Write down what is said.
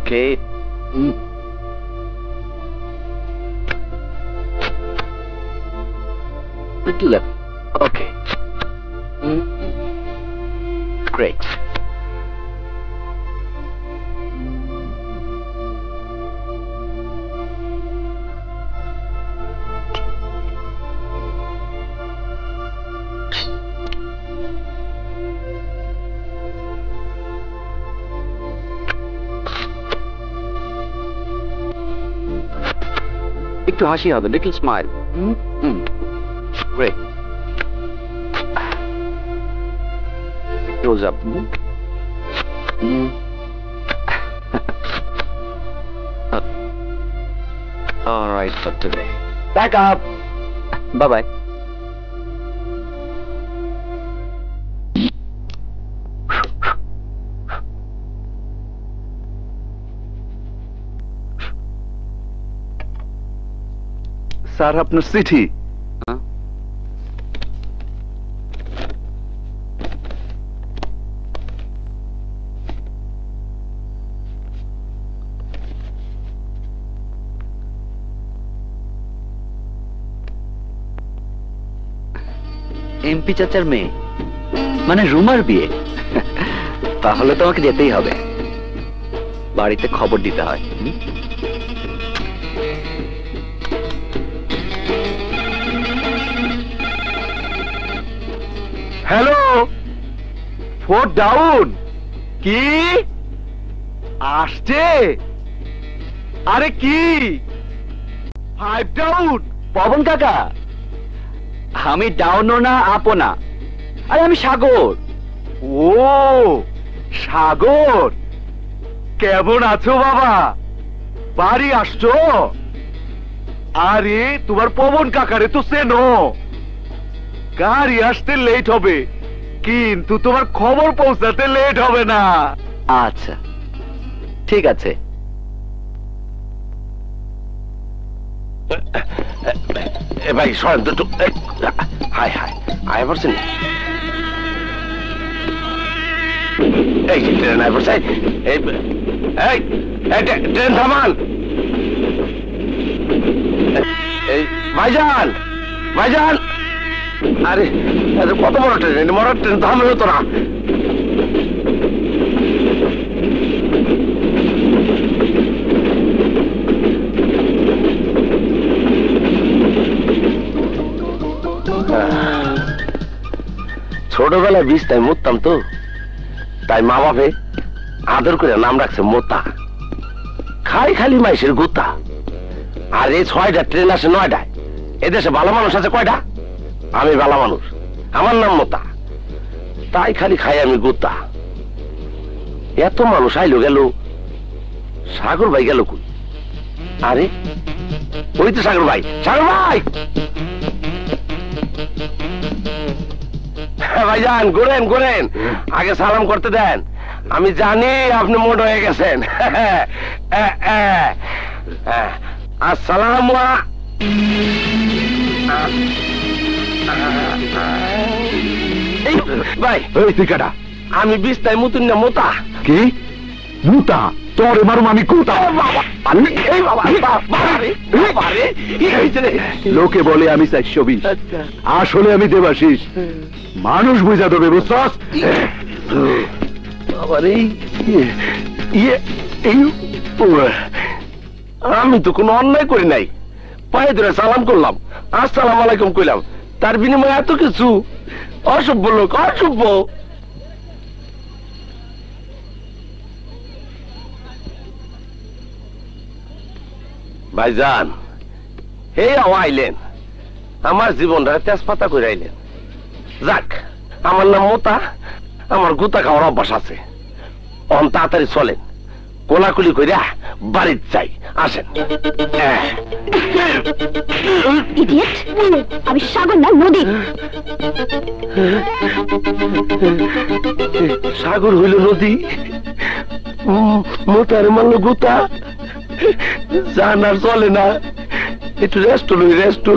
Okay. Little left. Okay. Great. একটু হাসি হবে, little smile. Great. Nose up. All right for today. Back up. Bye-bye. Sir আপনার চিঠি। MP চাচার মেয়ে, মানে রুমার বিয়ে। তাহলে তো আমাকে যেতেই হবে, বাড়িতে খবর দিতে হয়। Hello, 4 down. কি আসছে? আরে কি 5 ডাউন? পবন কাকা, আমি ডাউনও না আপও না, আরে আমি সাগর। ও সাগর, কেমন আছো বাবা? বাড়ি আসছো? আরে তোমার পবন কাকারে তো চেনো, গাড়ি আসতে লেট হবে, কিন্তু তোমার খবর পৌঁছাতে লেট হবে না। আচ্ছা ঠিক আছে। ভাই সরেন তো, হাই হাই আয় পারছেন। এই ট্রেন আয় পড়ছে, ট্রেন থামান। ভাইজান ভাইজান, আরে কত বড় ট্রেন, মরার ট্রেন থামলে হতো না। ছোটবেলায় বিছনায় মুততাম তো, তাই মা বাপে আদর করে নাম রাখছে মোতা। খাই খালি মাইসের গুতা। আর এই 6টা ট্রেন আসে 9টায়। এদেশে ভালো মানুষ আছে কয়টা? আমি ভালো মানুষ, আমার নাম মোতা, তাই খালি খাই আমি গুতা। এত মানুষ আইলো গেল, সাগর ভাই গেল কই? আরে ওই তো সাগর ভাই। সাগর ভাই, ভাইজান ঘুরেন ঘুরেন, আগে সালাম করতে দেন। আমি জানি আপনি মোট হয়ে গেছেন। আসসালাম। ভাই তুই কাটা, আমি বিছনায় মুতুন না মোতা। কি মুতা? তোর মারুম আমি কোথা? লোকে বলে আমি 420, আসলে আমি দেবাশিস। মানুষ বুঝা দেবে, বুঝছস? আমি তো কোনো অন্যায় করি নাই, পায়ে ধরে সালাম করলাম, আসসালাম আলাইকুম কইলাম, তার বিনিময়ে এত কিছু? অসভ্য লোক, অসভ্য। ভাইজান হে আইলেন, আমার জীবনটা তেজপাতা করে আইলেন। যাক, আমার নাম মোতা, আমার গুতা খাওয়ার অভ্যাস আছে। অন তাড়াতাড়ি চলেন, কোলাকুলি কইরা বাড়ির চাই। আসেন। আমি সাগর না নদী। সাগর হইল নদী, মোতার মারল গুতা। জানার চলে না, একটু রেস্ট লই, রেস্ট।